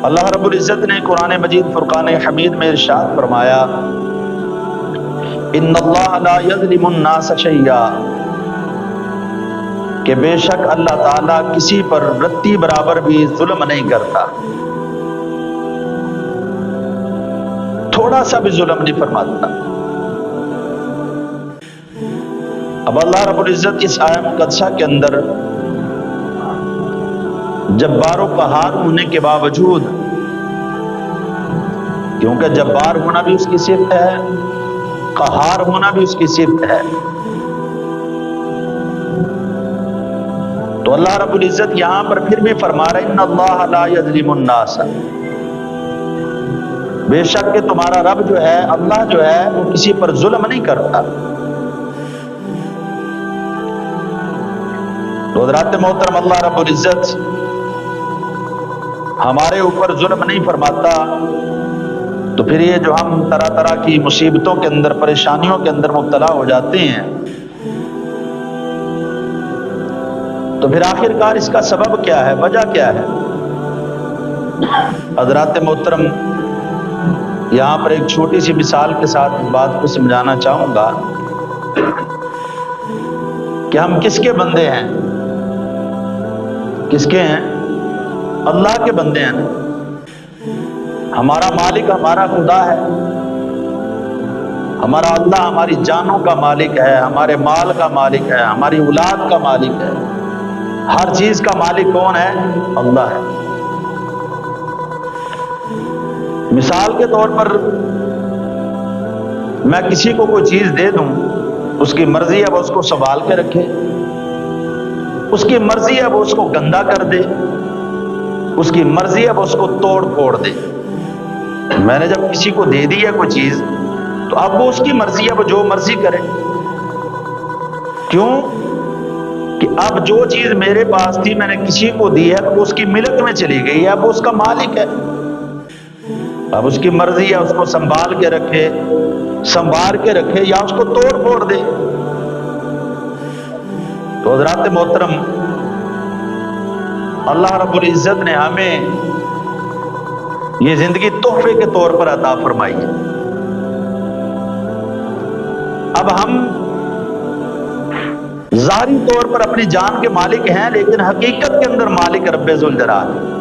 اللہ رب العزت نے قرآن مجید فرقان حمید میں ارشاد فرمایا ان اللہ لا یظلم الناس شیئا، کہ بے شک اللہ تعالیٰ کسی پر رتی برابر بھی ظلم نہیں کرتا، تھوڑا سا بھی ظلم نہیں فرماتا۔ اب اللہ رب العزت اس آیت مقدسہ کے اندر جبار و قہار ہونے کے باوجود، کیونکہ جبار ہونا بھی اس کی صفت ہے، قہار ہونا بھی اس کی صفت ہے، تو اللہ رب العزت یہاں پر پھر بھی فرما رہے ان اللہ لا یظلم الناس، بے شک کہ تمہارا رب جو ہے، اللہ جو ہے، وہ کسی پر ظلم نہیں کرتا۔ تو حضرات محترم، اللہ رب العزت ہمارے اوپر ظلم نہیں فرماتا، تو پھر یہ جو ہم طرح طرح کی مصیبتوں کے اندر، پریشانیوں کے اندر مبتلا ہو جاتے ہیں، تو پھر آخر کار اس کا سبب کیا ہے، وجہ کیا ہے؟ حضرات محترم، یہاں پر ایک چھوٹی سی مثال کے ساتھ بات کو سمجھانا چاہوں گا کہ ہم کس کے بندے ہیں؟ کس کے ہیں؟ اللہ کے بندے ہیں۔ ہمارا مالک ہمارا خدا ہے، ہمارا اللہ ہماری جانوں کا مالک ہے، ہمارے مال کا مالک ہے، ہماری اولاد کا مالک ہے، ہر چیز کا مالک کون ہے؟ اللہ ہے۔ مثال کے طور پر میں کسی کو کوئی چیز دے دوں، اس کی مرضی ہے وہ اس کو سنبھال کے رکھے، اس کی مرضی ہے وہ اس کو گندا کر دے، اس کی مرضی ہے وہ اس کو توڑ پھوڑ دے۔ میں نے جب کسی کو دے دی ہے کوئی چیز، تو اب وہ اس کی مرضی ہے وہ جو مرضی کرے۔ کیوں؟ کہ اب جو چیز میرے پاس تھی میں نے کسی کو دی ہے، تو وہ اس کی ملک میں چلی گئی ہے، اب وہ اس کا مالک ہے، اب اس کی مرضی ہے اس کو سنبھال کے رکھے یا اس کو توڑ پھوڑ دے۔ تو حضرات محترم، اللہ رب العزت نے ہمیں یہ زندگی تحفے کے طور پر عطا فرمائی ہے۔ اب ہم ظاہری طور پر اپنی جان کے مالک ہیں، لیکن حقیقت کے اندر مالک رب ذوالجلال ہے۔